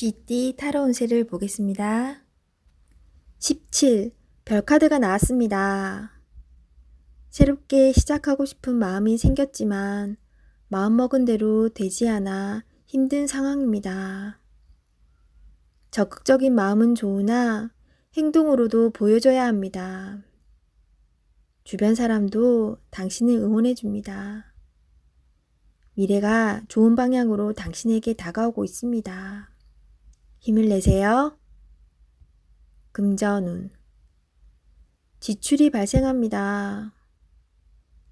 쥐띠 타로 운세를 보겠습니다. 17. 별카드가 나왔습니다. 새롭게 시작하고 싶은 마음이 생겼지만 마음먹은 대로 되지 않아 힘든 상황입니다. 적극적인 마음은 좋으나 행동으로도 보여줘야 합니다. 주변 사람도 당신을 응원해 줍니다. 미래가 좋은 방향으로 당신에게 다가오고 있습니다. 힘을 내세요. 금전운. 지출이 발생합니다.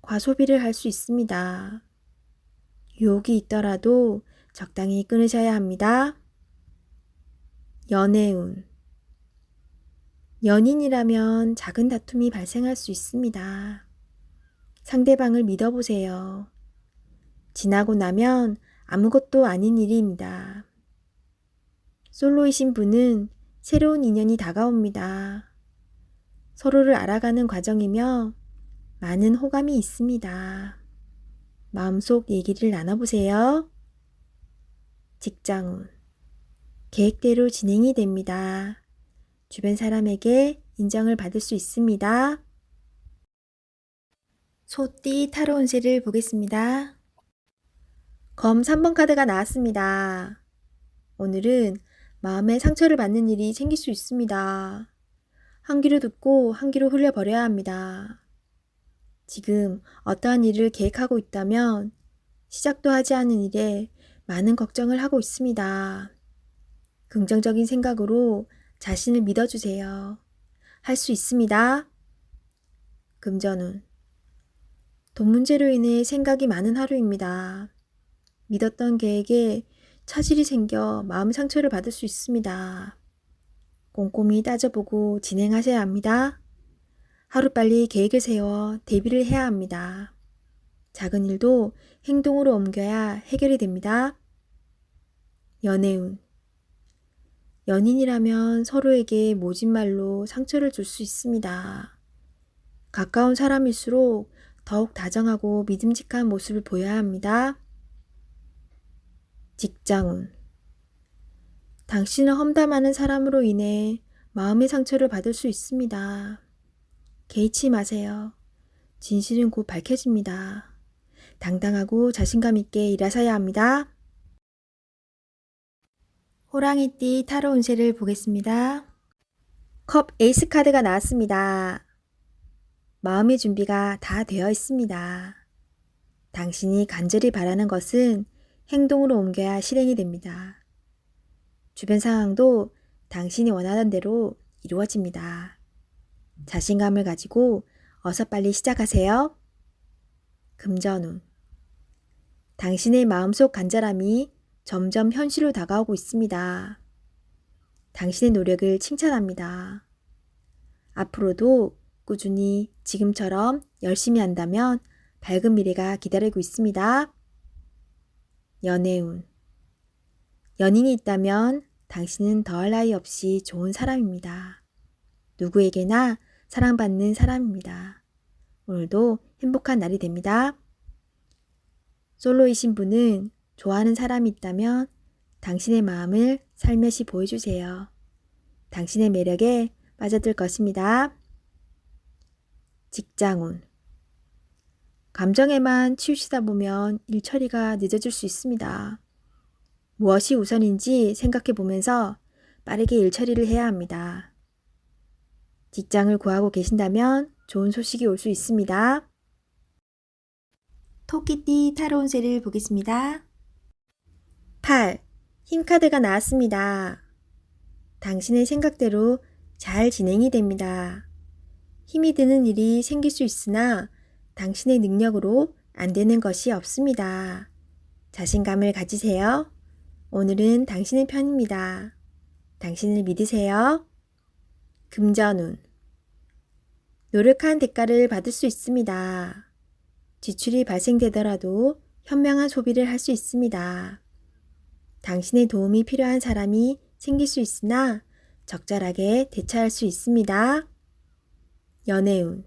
과소비를 할 수 있습니다. 유혹이 있더라도 적당히 끊으셔야 합니다. 연애운. 연인이라면 작은 다툼이 발생할 수 있습니다. 상대방을 믿어보세요. 지나고 나면 아무것도 아닌 일입니다. 솔로이신 분은 새로운 인연이 다가옵니다. 서로를 알아가는 과정이며 많은 호감이 있습니다. 마음속 얘기를 나눠보세요. 직장운. 계획대로 진행이 됩니다. 주변 사람에게 인정을 받을 수 있습니다. 소띠 타로 운세를 보겠습니다. 검 3번 카드가 나왔습니다. 오늘은 마음에 상처를 받는 일이 생길 수 있습니다. 한 귀로 듣고 한 귀로 흘려버려야 합니다. 지금 어떠한 일을 계획하고 있다면 시작도 하지 않은 일에 많은 걱정을 하고 있습니다. 긍정적인 생각으로 자신을 믿어주세요. 할 수 있습니다. 금전운. 돈 문제로 인해 생각이 많은 하루입니다. 믿었던 계획에 차질이 생겨 마음 상처를 받을 수 있습니다. 꼼꼼히 따져보고 진행하셔야 합니다. 하루빨리 계획을 세워 대비를 해야 합니다. 작은 일도 행동으로 옮겨야 해결이 됩니다. 연애운. 연인이라면 서로에게 모진 말로 상처를 줄 수 있습니다. 가까운 사람일수록 더욱 다정하고 믿음직한 모습을 보여야 합니다. 직장운. 당신을 험담하는 사람으로 인해 마음의 상처를 받을 수 있습니다. 개의치 마세요. 진실은 곧 밝혀집니다. 당당하고 자신감 있게 일하셔야 합니다. 호랑이띠 타로 운세를 보겠습니다. 컵 에이스 카드가 나왔습니다. 마음의 준비가 다 되어 있습니다. 당신이 간절히 바라는 것은 행동으로 옮겨야 실행이 됩니다. 주변 상황도 당신이 원하는 대로 이루어집니다. 자신감을 가지고 어서 빨리 시작하세요. 금전운. 당신의 마음속 간절함이 점점 현실로 다가오고 있습니다. 당신의 노력을 칭찬합니다. 앞으로도 꾸준히 지금처럼 열심히 한다면 밝은 미래가 기다리고 있습니다. 연애운. 연인이 있다면 당신은 더할 나위 없이 좋은 사람입니다. 누구에게나 사랑받는 사람입니다. 오늘도 행복한 날이 됩니다. 솔로이신 분은 좋아하는 사람이 있다면 당신의 마음을 살며시 보여주세요. 당신의 매력에 빠져들 것입니다. 직장운. 감정에만 치우치다 보면 일 처리가 늦어질 수 있습니다. 무엇이 우선인지 생각해 보면서 빠르게 일 처리를 해야 합니다. 직장을 구하고 계신다면 좋은 소식이 올 수 있습니다. 토끼띠 타로 운세를 보겠습니다. 8. 힘카드가 나왔습니다. 당신의 생각대로 잘 진행이 됩니다. 힘이 드는 일이 생길 수 있으나 당신의 능력으로 안 되는 것이 없습니다. 자신감을 가지세요. 오늘은 당신의 편입니다. 당신을 믿으세요. 금전운. 노력한 대가를 받을 수 있습니다. 지출이 발생되더라도 현명한 소비를 할 수 있습니다. 당신의 도움이 필요한 사람이 생길 수 있으나 적절하게 대처할 수 있습니다. 연애운.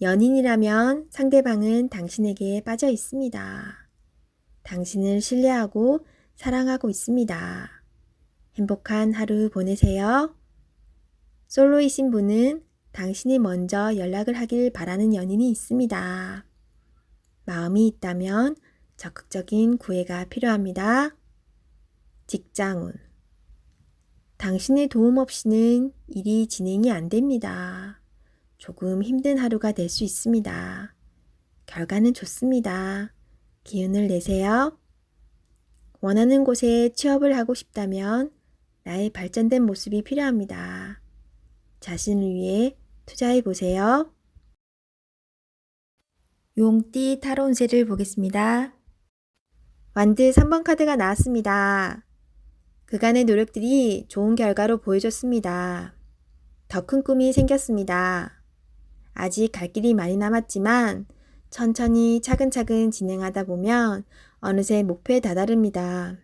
연인이라면 상대방은 당신에게 빠져 있습니다. 당신을 신뢰하고 사랑하고 있습니다. 행복한 하루 보내세요. 솔로이신 분은 당신이 먼저 연락을 하길 바라는 연인이 있습니다. 마음이 있다면 적극적인 구애가 필요합니다. 직장운. 당신의 도움 없이는 일이 진행이 안 됩니다. 조금 힘든 하루가 될 수 있습니다. 결과는 좋습니다. 기운을 내세요. 원하는 곳에 취업을 하고 싶다면 나의 발전된 모습이 필요합니다. 자신을 위해 투자해 보세요. 용띠 타로 운세를 보겠습니다. 완드 3번 카드가 나왔습니다. 그간의 노력들이 좋은 결과로 보여줬습니다. 더 큰 꿈이 생겼습니다. 아직 갈 길이 많이 남았지만 천천히 차근차근 진행하다 보면 어느새 목표에 다다릅니다.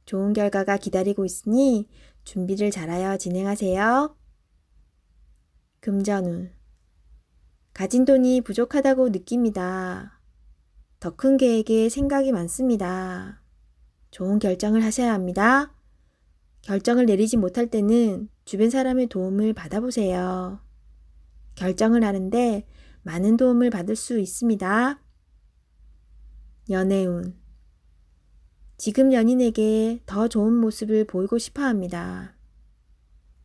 좋은 결과가 기다리고 있으니 준비를 잘하여 진행하세요. 금전운. 가진 돈이 부족하다고 느낍니다. 더 큰 계획에 생각이 많습니다. 좋은 결정을 하셔야 합니다. 결정을 내리지 못할 때는 주변 사람의 도움을 받아보세요. 결정을 하는데 많은 도움을 받을 수 있습니다. 연애운. 지금 연인에게 더 좋은 모습을 보이고 싶어 합니다.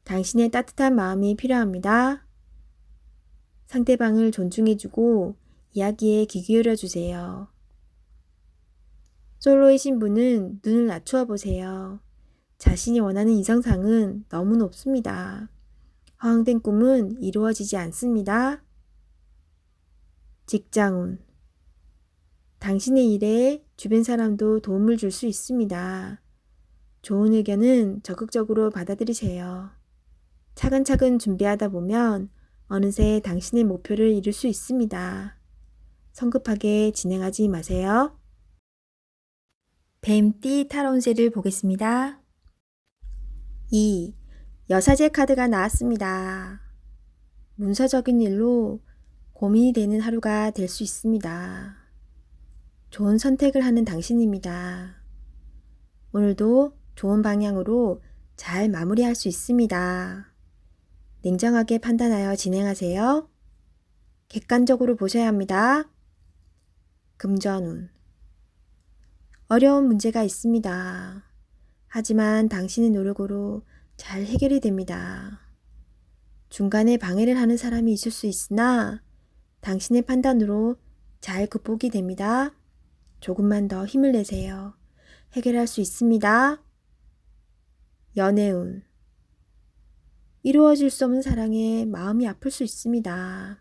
당신의 따뜻한 마음이 필요합니다. 상대방을 존중해주고 이야기에 귀 기울여주세요. 솔로이신 분은 눈을 낮추어 보세요. 자신이 원하는 이상상은 너무 높습니다. 허황된 꿈은 이루어지지 않습니다. 직장운. 당신의 일에 주변 사람도 도움을 줄 수 있습니다. 좋은 의견은 적극적으로 받아들이세요. 차근차근 준비하다 보면 어느새 당신의 목표를 이룰 수 있습니다. 성급하게 진행하지 마세요. 뱀띠 타로 운세를 보겠습니다. 2. 여사제 카드가 나왔습니다. 문서적인 일로 고민이 되는 하루가 될 수 있습니다. 좋은 선택을 하는 당신입니다. 오늘도 좋은 방향으로 잘 마무리할 수 있습니다. 냉정하게 판단하여 진행하세요. 객관적으로 보셔야 합니다. 금전운. 어려운 문제가 있습니다. 하지만 당신의 노력으로 잘 해결이 됩니다. 중간에 방해를 하는 사람이 있을 수 있으나 당신의 판단으로 잘 극복이 됩니다. 조금만 더 힘을 내세요. 해결할 수 있습니다. 연애운. 이루어질 수 없는 사랑에 마음이 아플 수 있습니다.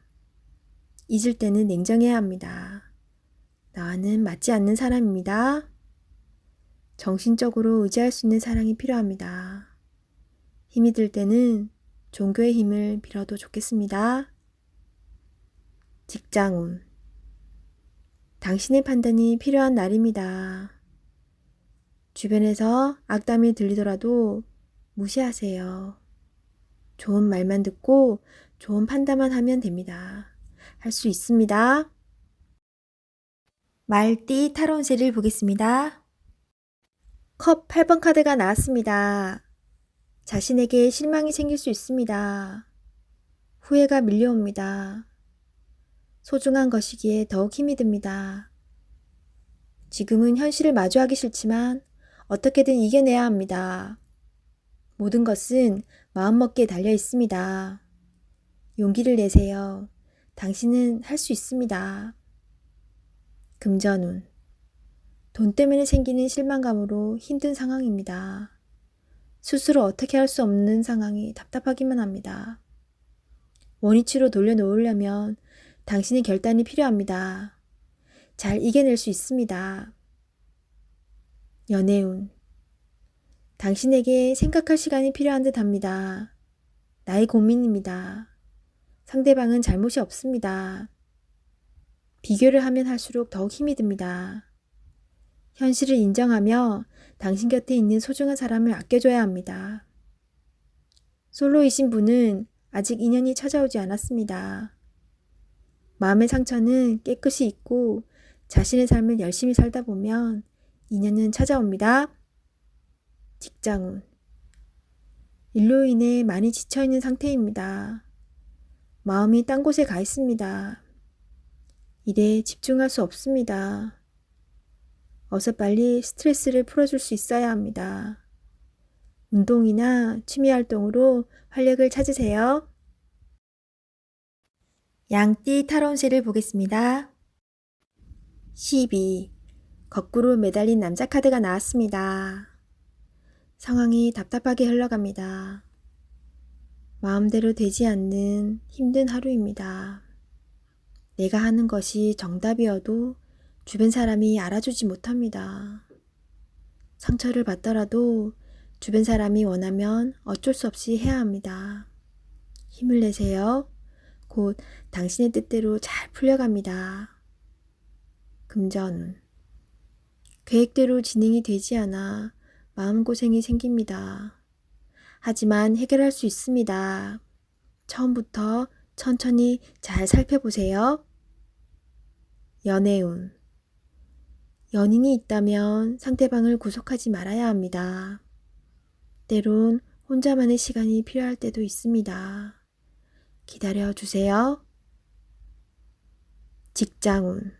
잊을 때는 냉정해야 합니다. 나와는 맞지 않는 사람입니다. 정신적으로 의지할 수 있는 사랑이 필요합니다. 힘이 들 때는 종교의 힘을 빌어도 좋겠습니다. 직장운. 당신의 판단이 필요한 날입니다. 주변에서 악담이 들리더라도 무시하세요. 좋은 말만 듣고 좋은 판단만 하면 됩니다. 할 수 있습니다. 말띠 타로 운세를 보겠습니다. 컵 8번 카드가 나왔습니다. 자신에게 실망이 생길 수 있습니다. 후회가 밀려옵니다. 소중한 것이기에 더욱 힘이 듭니다. 지금은 현실을 마주하기 싫지만 어떻게든 이겨내야 합니다. 모든 것은 마음먹기에 달려 있습니다. 용기를 내세요. 당신은 할 수 있습니다. 금전운. 돈 때문에 생기는 실망감으로 힘든 상황입니다. 스스로 어떻게 할 수 없는 상황이 답답하기만 합니다. 원위치로 돌려놓으려면 당신의 결단이 필요합니다. 잘 이겨낼 수 있습니다. 연애운. 당신에게 생각할 시간이 필요한 듯 합니다. 나의 고민입니다. 상대방은 잘못이 없습니다. 비교를 하면 할수록 더욱 힘이 듭니다. 현실을 인정하며 당신 곁에 있는 소중한 사람을 아껴줘야 합니다. 솔로이신 분은 아직 인연이 찾아오지 않았습니다. 마음의 상처는 깨끗이 잊고 자신의 삶을 열심히 살다 보면 인연은 찾아옵니다. 직장운. 일로 인해 많이 지쳐있는 상태입니다. 마음이 딴 곳에 가 있습니다. 일에 집중할 수 없습니다. 어서 빨리 스트레스를 풀어줄 수 있어야 합니다. 운동이나 취미 활동으로 활력을 찾으세요. 양띠 타로운세를 보겠습니다. 12. 거꾸로 매달린 남자 카드가 나왔습니다. 상황이 답답하게 흘러갑니다. 마음대로 되지 않는 힘든 하루입니다. 내가 하는 것이 정답이어도 주변 사람이 알아주지 못합니다. 상처를 받더라도 주변 사람이 원하면 어쩔 수 없이 해야 합니다. 힘을 내세요. 곧 당신의 뜻대로 잘 풀려갑니다. 금전운. 계획대로 진행이 되지 않아 마음고생이 생깁니다. 하지만 해결할 수 있습니다. 처음부터 천천히 잘 살펴보세요. 연애운. 연인이 있다면 상대방을 구속하지 말아야 합니다. 때론 혼자만의 시간이 필요할 때도 있습니다. 기다려 주세요. 직장운.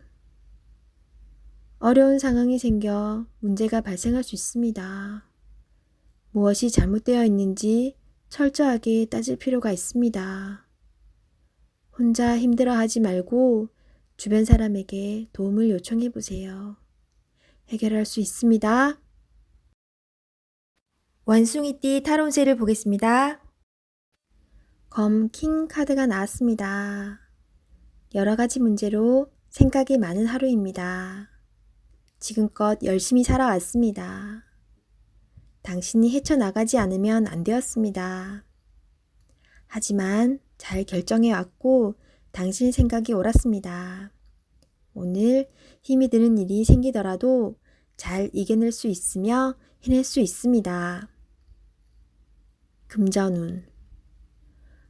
어려운 상황이 생겨 문제가 발생할 수 있습니다. 무엇이 잘못되어 있는지 철저하게 따질 필요가 있습니다. 혼자 힘들어하지 말고 주변 사람에게 도움을 요청해 보세요. 해결할 수 있습니다. 원숭이띠 타로운세를 보겠습니다. 검 킹 카드가 나왔습니다. 여러 가지 문제로 생각이 많은 하루입니다. 지금껏 열심히 살아왔습니다. 당신이 헤쳐나가지 않으면 안 되었습니다. 하지만 잘 결정해 왔고 당신의 생각이 옳았습니다. 오늘 힘이 드는 일이 생기더라도 잘 이겨낼 수 있으며 해낼 수 있습니다. 금전운.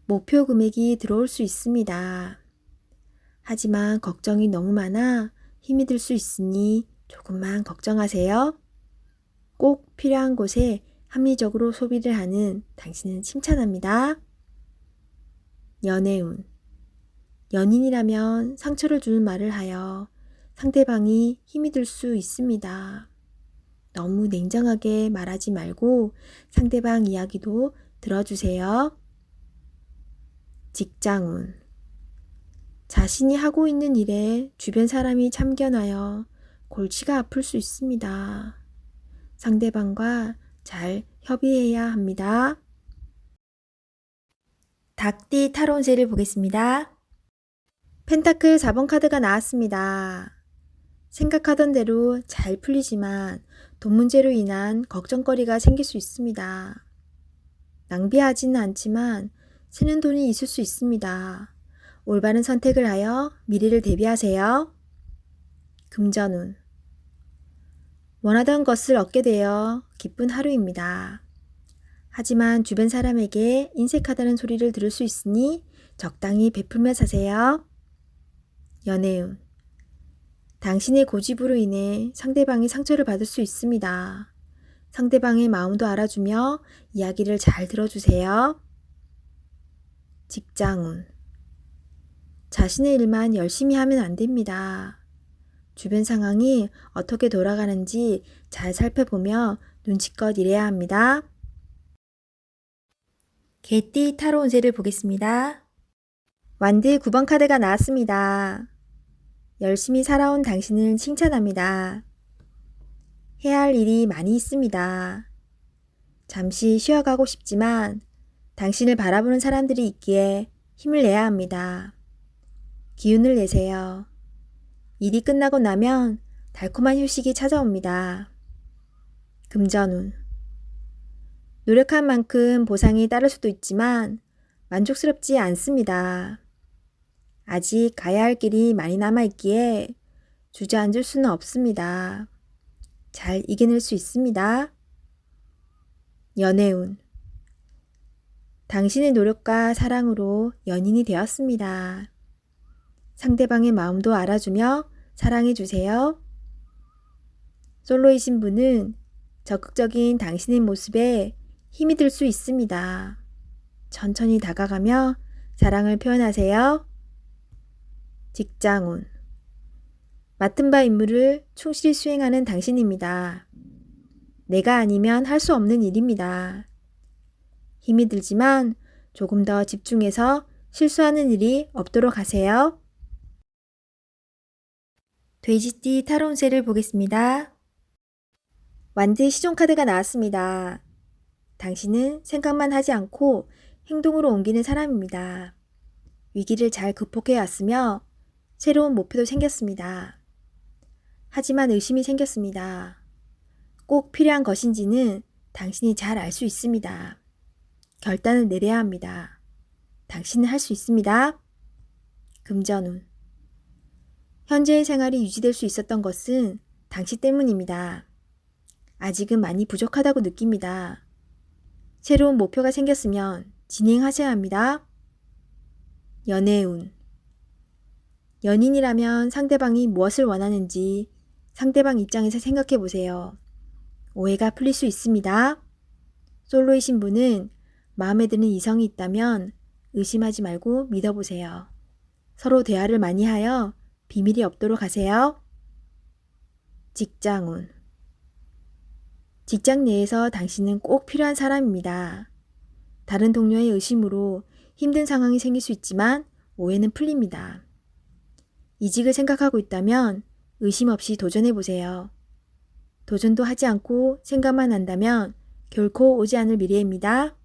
목표 금액이 들어올 수 있습니다. 하지만 걱정이 너무 많아 힘이 들 수 있으니 조금만 걱정하세요. 꼭 필요한 곳에 합리적으로 소비를 하는 당신은 칭찬합니다. 연애운. 연인이라면 상처를 주는 말을 하여 상대방이 힘이 들 수 있습니다. 너무 냉정하게 말하지 말고 상대방 이야기도 들어주세요. 직장운. 자신이 하고 있는 일에 주변 사람이 참견하여 골치가 아플 수 있습니다. 상대방과 잘 협의해야 합니다. 닭띠 타로운세를 보겠습니다. 펜타클 4번 카드가 나왔습니다. 생각하던 대로 잘 풀리지만 돈 문제로 인한 걱정거리가 생길 수 있습니다. 낭비하지는 않지만 새는 돈이 있을 수 있습니다. 올바른 선택을 하여 미래를 대비하세요. 금전운. 원하던 것을 얻게 되어 기쁜 하루입니다. 하지만 주변 사람에게 인색하다는 소리를 들을 수 있으니 적당히 베풀며 사세요. 연애운. 당신의 고집으로 인해 상대방이 상처를 받을 수 있습니다. 상대방의 마음도 알아주며 이야기를 잘 들어주세요. 직장운. 자신의 일만 열심히 하면 안 됩니다. 주변 상황이 어떻게 돌아가는지 잘 살펴보며 눈치껏 일해야 합니다. 개띠 타로운세를 보겠습니다. 완드 9번 카드가 나왔습니다. 열심히 살아온 당신을 칭찬합니다. 해야 할 일이 많이 있습니다. 잠시 쉬어가고 싶지만 당신을 바라보는 사람들이 있기에 힘을 내야 합니다. 기운을 내세요. 일이 끝나고 나면 달콤한 휴식이 찾아옵니다. 금전운. 노력한 만큼 보상이 따를 수도 있지만 만족스럽지 않습니다. 아직 가야 할 길이 많이 남아있기에 주저앉을 수는 없습니다. 잘 이겨낼 수 있습니다. 연애운. 당신의 노력과 사랑으로 연인이 되었습니다. 상대방의 마음도 알아주며 사랑해주세요. 솔로이신 분은 적극적인 당신의 모습에 힘이 들 수 있습니다. 천천히 다가가며 사랑을 표현하세요. 직장운. 맡은 바 임무를 충실히 수행하는 당신입니다. 내가 아니면 할 수 없는 일입니다. 힘이 들지만 조금 더 집중해서 실수하는 일이 없도록 하세요. 돼지띠 타로 운세를 보겠습니다. 완드 시종카드가 나왔습니다. 당신은 생각만 하지 않고 행동으로 옮기는 사람입니다. 위기를 잘 극복해 왔으며 새로운 목표도 생겼습니다. 하지만 의심이 생겼습니다. 꼭 필요한 것인지는 당신이 잘 알 수 있습니다. 결단을 내려야 합니다. 당신은 할 수 있습니다. 금전운. 현재의 생활이 유지될 수 있었던 것은 당신 때문입니다. 아직은 많이 부족하다고 느낍니다. 새로운 목표가 생겼으면 진행하셔야 합니다. 연애운. 연인이라면 상대방이 무엇을 원하는지 상대방 입장에서 생각해 보세요. 오해가 풀릴 수 있습니다. 솔로이신 분은 마음에 드는 이성이 있다면 의심하지 말고 믿어보세요. 서로 대화를 많이 하여 비밀이 없도록 하세요. 직장운. 직장 내에서 당신은 꼭 필요한 사람입니다. 다른 동료의 의심으로 힘든 상황이 생길 수 있지만 오해는 풀립니다. 이직을 생각하고 있다면 의심 없이 도전해보세요. 도전도 하지 않고 생각만 한다면 결코 오지 않을 미래입니다.